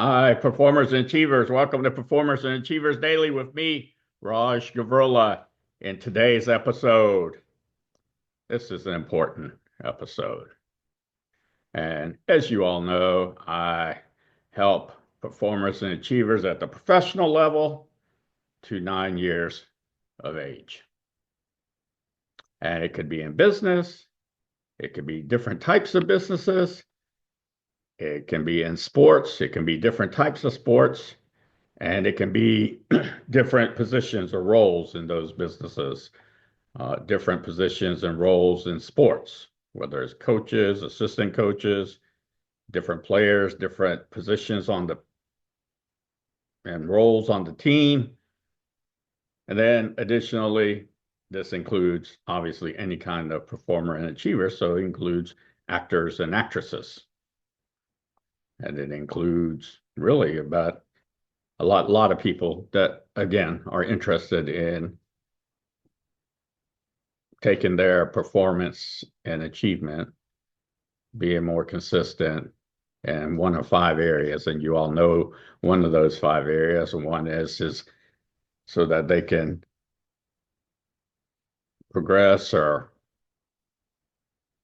Hi, performers and achievers. Welcome to Performers and Achievers Daily with me, Raj Gavurla. In today's episode, this is an important episode. And as you all know, I help performers and achievers at the professional level to 9 years of age. And it could be in business, it could be different types of businesses, it can be in sports, it can be different types of sports. And it can be different positions or roles in those businesses, different positions and roles in sports, whether it's coaches, assistant coaches, different players, different positions and roles on the team. And then additionally, this includes obviously any kind of performer and achiever. So it includes actors and actresses. And it includes really about a lot of people that, again, are interested in taking their performance and achievement, being more consistent in one of five areas. And you all know one of those five areas. And one is so that they can progress or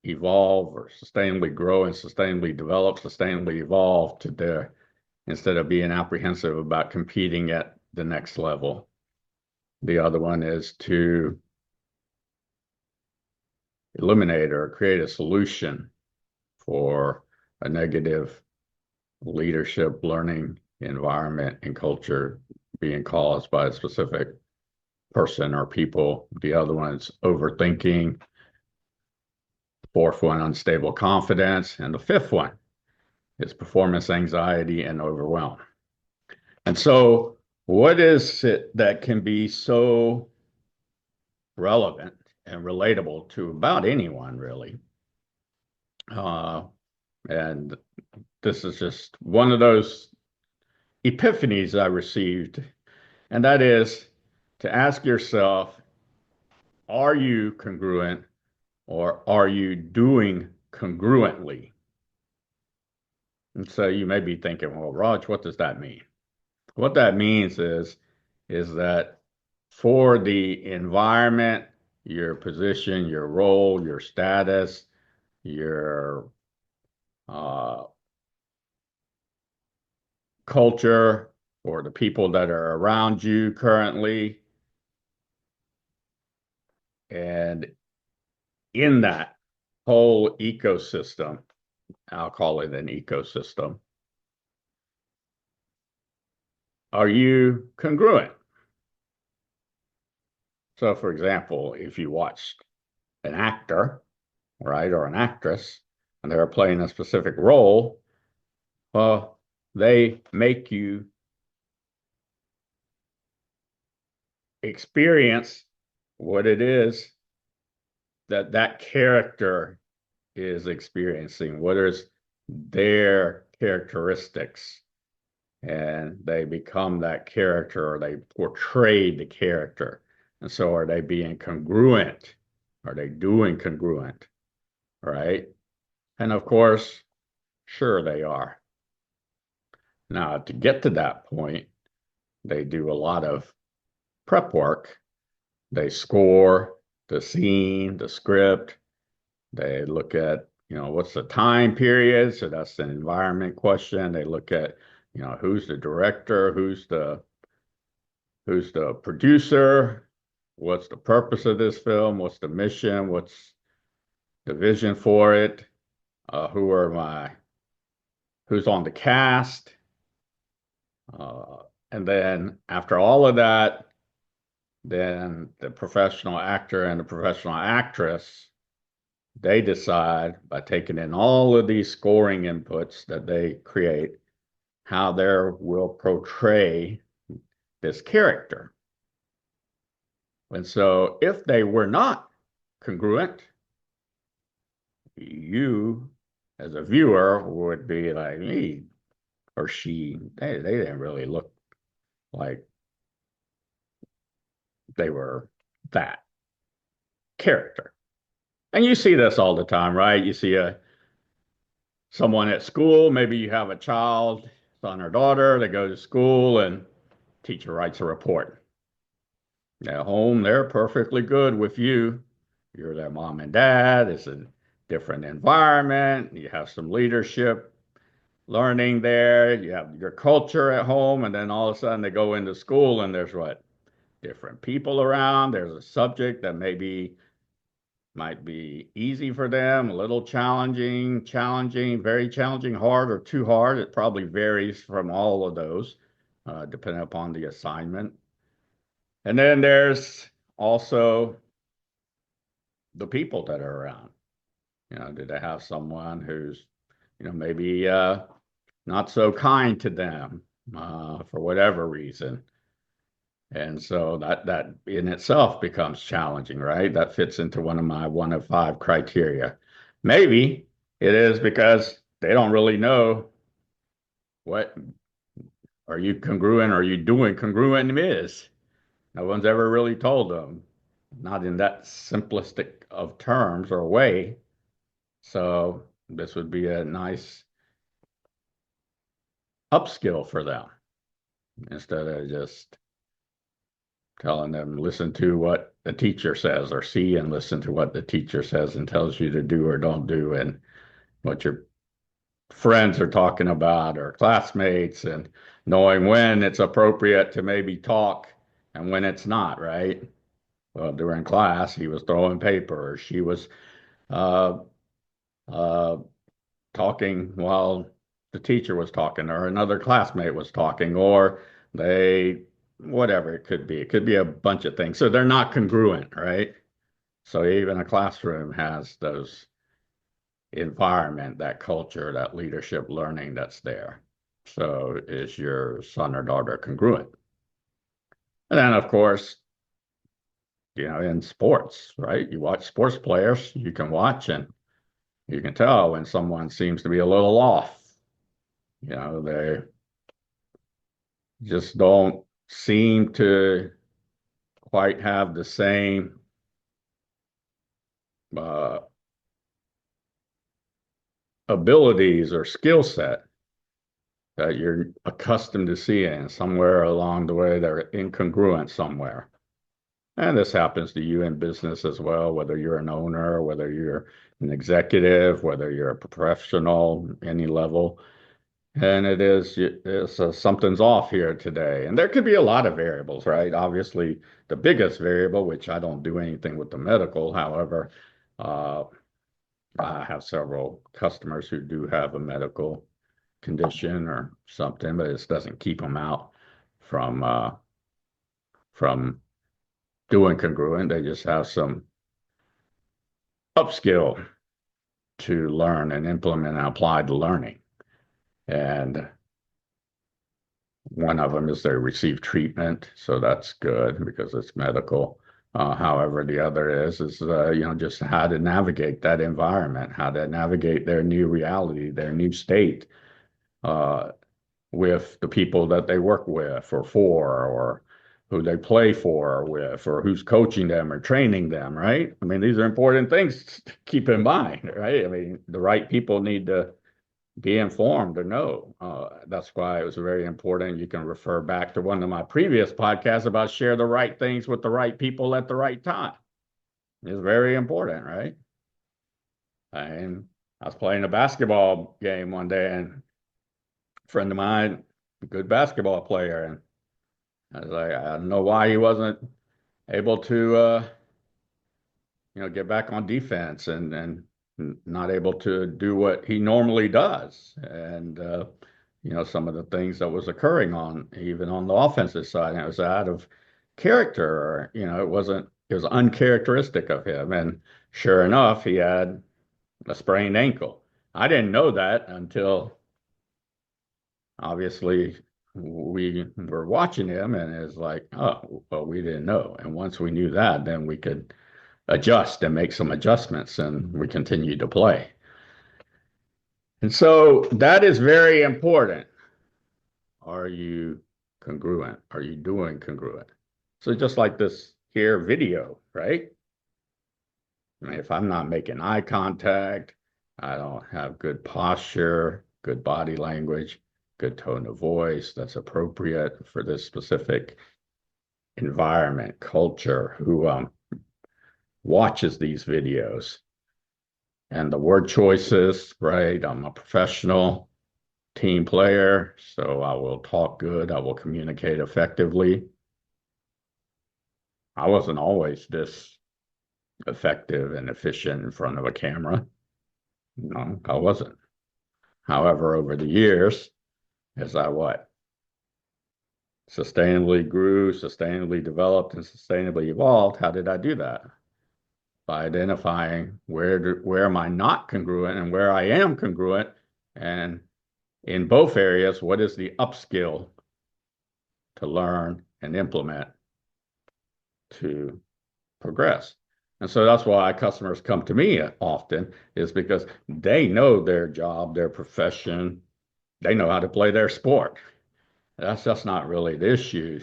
evolve or sustainably grow and sustainably develop, sustainably evolve to their, instead of being apprehensive about competing at the next level. The other one is to eliminate or create a solution for a negative leadership, learning environment, and culture being caused by a specific person or people. The other one is overthinking. Fourth one, unstable confidence. And the fifth one is performance anxiety and overwhelm. And so, what is it that can be so relevant and relatable to about anyone, really? And this is just one of those epiphanies I received, and that is to ask yourself, are you congruent or are you doing congruently? And so you may be thinking, well, Raj, what does that mean? What that means is that for the environment, your position, your role, your status, your culture, or the people that are around you currently, and in that whole ecosystem, I'll call it an ecosystem, are you congruent? So, for example, if you watched an actor, right, or an actress, and they're playing a specific role, well, they make you experience what it is that that character is experiencing, what is their characteristics, and they become that character or they portray the character. And so are they being congruent? Are they doing congruent? Right? And of course, sure they are. Now, to get to that point, they do a lot of prep work. They score the scene, the script. They look at, what's the time period? So that's an environment question. They look at, who's the director, who's the producer, what's the purpose of this film, what's the mission, what's the vision for it, who's on the cast. And then after all of that, then the professional actor and the professional actress, they decide by taking in all of these scoring inputs that they create, how they will portray this character. And so if they were not congruent, you as a viewer would be like, he or she, they didn't really look like they were that character. And you see this all the time, right? You see someone at school, maybe you have a child son or daughter, they go to school and teacher writes a report. At home, they're perfectly good with you. You're their mom and dad. It's a different environment. You have some leadership learning there. You have your culture at home. And then all of a sudden they go into school and there's what? Different people around. There's a subject that maybe might be easy for them, a little challenging, very challenging, hard, or too hard. It probably varies from all of those, depending upon the assignment. And then there's also the people that are around. Do they have someone who's, maybe not so kind to them for whatever reason? And so that in itself becomes challenging, right? That fits into one of my 1 of 5 criteria. Maybe it is because they don't really know what are you congruent, are you doing congruent is. No one's ever really told them, not in that simplistic of terms or way. So this would be a nice upskill for them instead of just telling them, listen to what the teacher says, or see and listen to what the teacher says and tells you to do or don't do, and what your friends are talking about or classmates, and knowing when it's appropriate to maybe talk and when it's not, right? Well, during class, he was throwing paper, or she was uh, uh, talking while the teacher was talking, or another classmate was talking, or they, whatever it could be. It could be a bunch of things. So they're not congruent, right? So even a classroom has those environment, that culture, that leadership learning that's there. So is your son or daughter congruent? And then, of course, in sports, right? You watch sports players, you can watch and you can tell when someone seems to be a little off. They just don't seem to quite have the same uh, abilities or skill set that you're accustomed to seeing. Somewhere along the way, they're incongruent somewhere. And this happens to you in business as well, whether you're an owner, whether you're an executive, whether you're a professional, any level. And something's off here today. And there could be a lot of variables, right? Obviously, the biggest variable, which I don't do anything with the medical, however, uh, I have several customers who do have a medical condition or something, but it doesn't keep them out from doing congruent. They just have some upskill to learn and implement and apply the learning. And one of them is they receive treatment, so that's good because it's medical. However, the other is just how to navigate that environment, how to navigate their new reality, their new state, uh, with the people that they work with or for, or who they play for or with, or who's coaching them or training them, right? I mean, these are important things to keep in mind, right? I mean, the right people need to be informed or know. That's why it was very important. You can refer back to one of my previous podcasts about share the right things with the right people at the right time. It's very important, right? And I was playing a basketball game one day, and a friend of mine, a good basketball player, and I was like, I don't know why he wasn't able to, get back on defense and not able to do what he normally does. And, some of the things that was occurring even on the offensive side, and it was out of character, or, it was uncharacteristic of him. And sure enough, he had a sprained ankle. I didn't know that until obviously we were watching him, and it's like, oh, well, we didn't know. And once we knew that, then we could adjust and make some adjustments, and we continued to play. And so that is very important. Are you congruent? Are you doing congruent? So just like this here video, right? I mean, if I'm not making eye contact, I don't have good posture, good body language, good tone of voice that's appropriate for this specific environment, culture, who watches these videos. And the word choices, right? I'm a professional team player, so I will talk good, I will communicate effectively. I wasn't always this effective and efficient in front of a camera. No, I wasn't. However, over the years, as I what? Sustainably grew, sustainably developed, and sustainably evolved. How did I do that? By identifying where am I not congruent and where I am congruent, and in both areas, what is the upskill to learn and implement to progress? And so that's why customers come to me often, is because they know their job, their profession, they know how to play their sport. That's just not really the issue.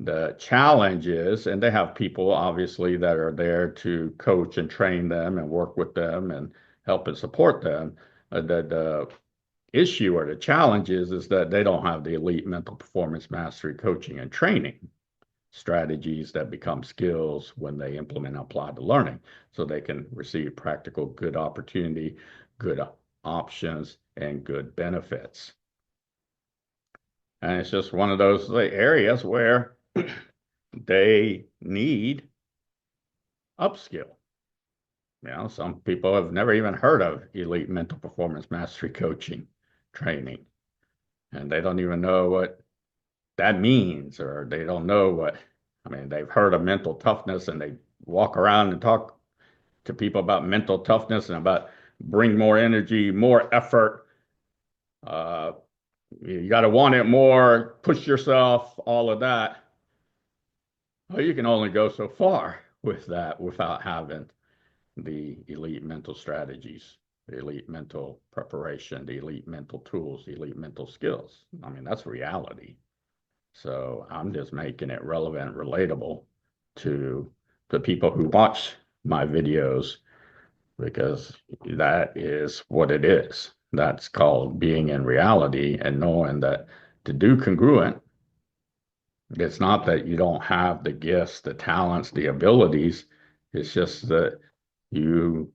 The challenge is, and they have people obviously that are there to coach and train them and work with them and help and support them. The issue or the challenge is that they don't have the elite mental performance mastery coaching and training strategies that become skills when they implement and apply the learning, so they can receive practical good opportunity, good options, and good benefits. And it's just one of those areas where they need upskill. Some people have never even heard of elite mental performance mastery coaching training, and they don't even know what that means, or they don't know what, they've heard of mental toughness and they walk around and talk to people about mental toughness and about bring more energy, more effort. You got to want it more, push yourself, all of that. Well, you can only go so far with that without having the elite mental strategies, the elite mental preparation, the elite mental tools, the elite mental skills. That's reality. So I'm just making it relevant, relatable to the people who watch my videos, because that is what it is. That's called being in reality and knowing that to do congruent, it's not that you don't have the gifts, the talents, the abilities. It's just that you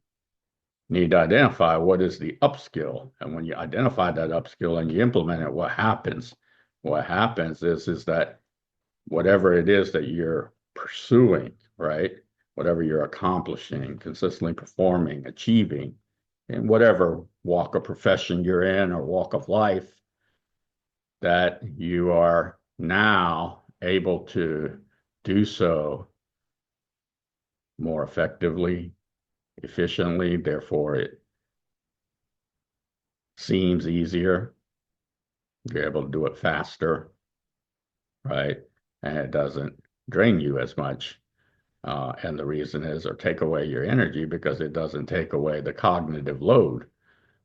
need to identify what is the upskill. And when you identify that upskill and you implement it, what happens? What happens is that whatever it is that you're pursuing, right? Whatever you're accomplishing, consistently performing, achieving, in whatever walk of profession you're in or walk of life, that you are now able to do so more effectively, efficiently. Therefore, it seems easier. You're able to do it faster, right? And it doesn't drain you as much. And the reason is, or take away your energy, because it doesn't take away the cognitive load.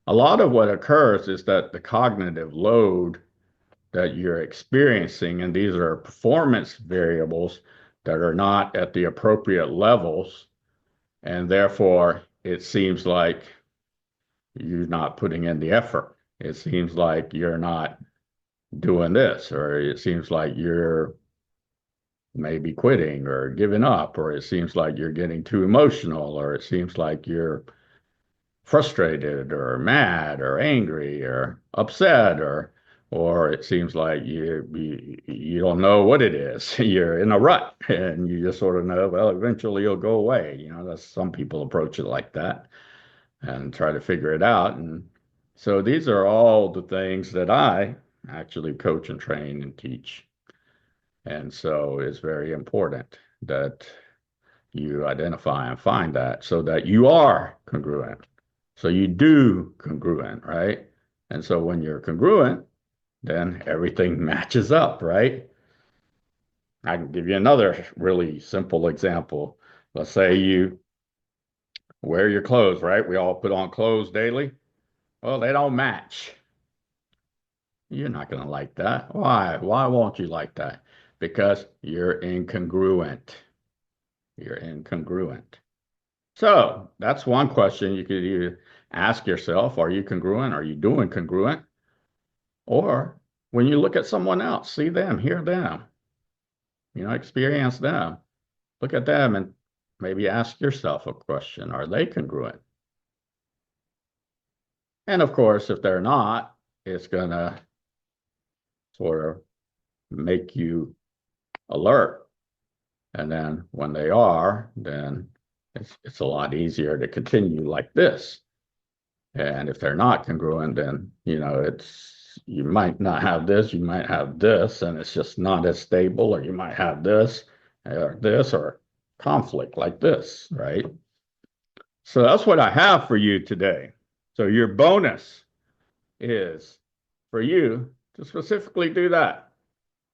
A lot of what occurs is that the cognitive load that you're experiencing, and these are performance variables that are not at the appropriate levels, and therefore it seems like you're not putting in the effort. It seems like you're not doing this, or it seems like you're maybe quitting or giving up, or it seems like you're getting too emotional, or it seems like you're frustrated or mad or angry or upset, or it seems like you don't know what it is. You're in a rut and you just sort of know, well, eventually you'll go away. That's, some people approach it like that and try to figure it out. And so these are all the things that I actually coach and train and teach. And so it's very important that you identify and find that, so that you are congruent. So you do congruent, right? And so when you're congruent, then everything matches up, right? I can give you another really simple example. Let's say you wear your clothes, right? We all put on clothes daily. Well, they don't match. You're not going to like that. Why? Why won't you like that? Because you're incongruent. You're incongruent. So that's one question you could either ask yourself: are you congruent? Are you doing congruent? Or when you look at someone else, see them, hear them, experience them, look at them and maybe ask yourself a question. Are they congruent? And of course, if they're not, it's going to sort of make you alert. And then when they are, then it's a lot easier to continue like this. And if they're not congruent, then, you might not have this, you might have this, and it's just not as stable, or you might have this, or conflict like this, right? So that's what I have for you today. So your bonus is for you to specifically do that.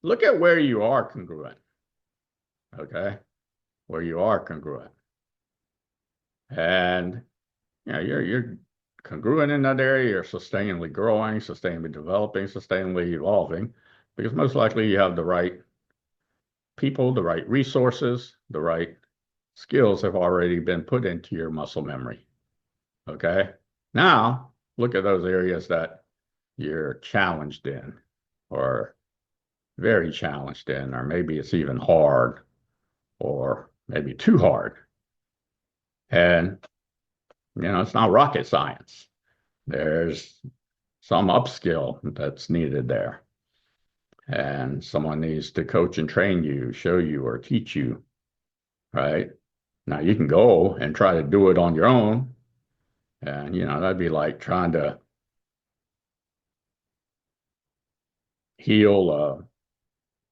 Look at where you are congruent, okay? Where you are congruent. And you're congruent in that area, you're sustainably growing, sustainably developing, sustainably evolving, because most likely you have the right people, the right resources, the right skills have already been put into your muscle memory. Okay. Now look at those areas that you're challenged in, or very challenged in, or maybe it's even hard, or maybe too hard. And, it's not rocket science. There's some upskill that's needed there. And someone needs to coach and train you, show you, or teach you, right? Now you can go and try to do it on your own. And, that'd be like trying to heal a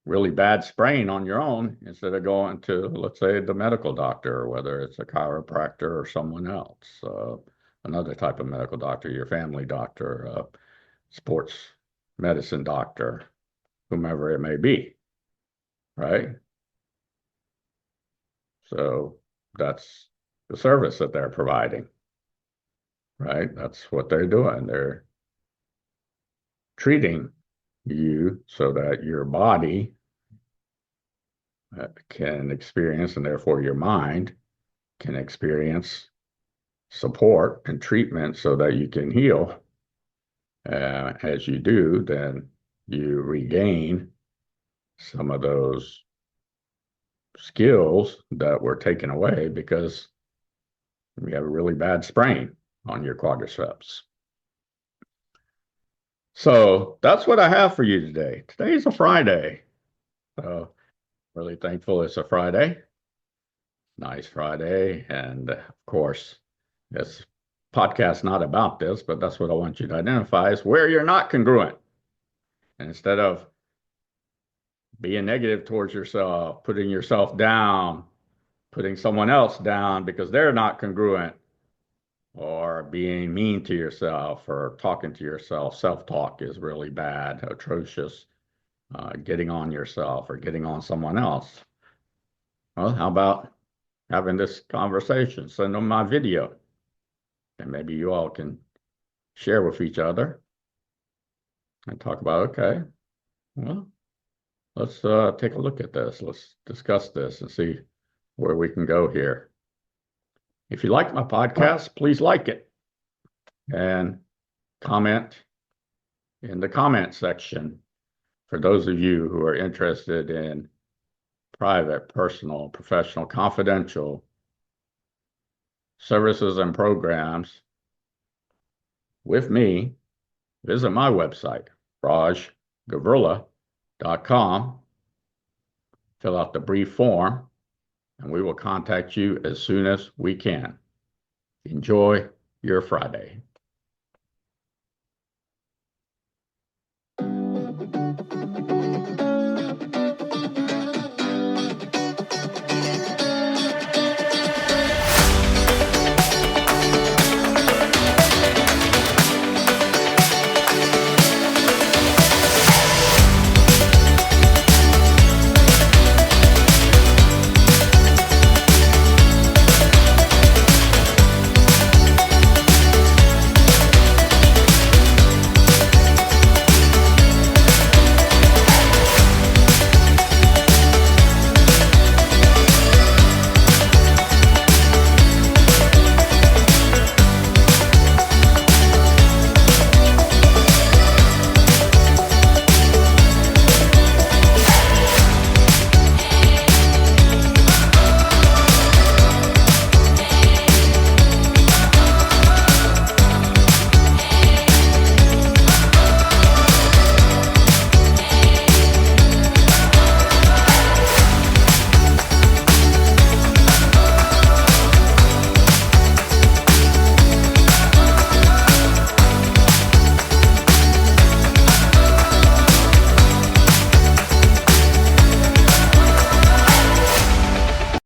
really bad sprain on your own instead of going to, let's say, the medical doctor, or whether it's a chiropractor or someone else, another type of medical doctor, your family doctor, sports medicine doctor, whomever it may be, right? So that's the service that they're providing, right? That's what they're doing. They're treating you so that your body can experience, and therefore your mind can experience support and treatment so that you can heal. As you do, then you regain some of those skills that were taken away because you have a really bad sprain on your quadriceps. So that's what I have for you today. Today's a Friday. So really thankful it's a Friday. Nice Friday. And of course, this podcast not about this, but that's what I want you to identify is where you're not congruent. And instead of being negative towards yourself, putting yourself down, putting someone else down because they're not congruent, or being mean to yourself or talking to yourself. Self-talk is really bad, atrocious. Getting on yourself or getting on someone else. Well, how about having this conversation? Send them my video, and maybe you all can share with each other and talk about, okay, well, let's take a look at this. Let's discuss this and see where we can go here. If you like my podcast, please like it and comment in the comment section for those of you who are interested in private, personal, professional, confidential services and programs with me. Visit my website, rajgavurla.com. Fill out the brief form, and we will contact you as soon as we can. Enjoy your Friday.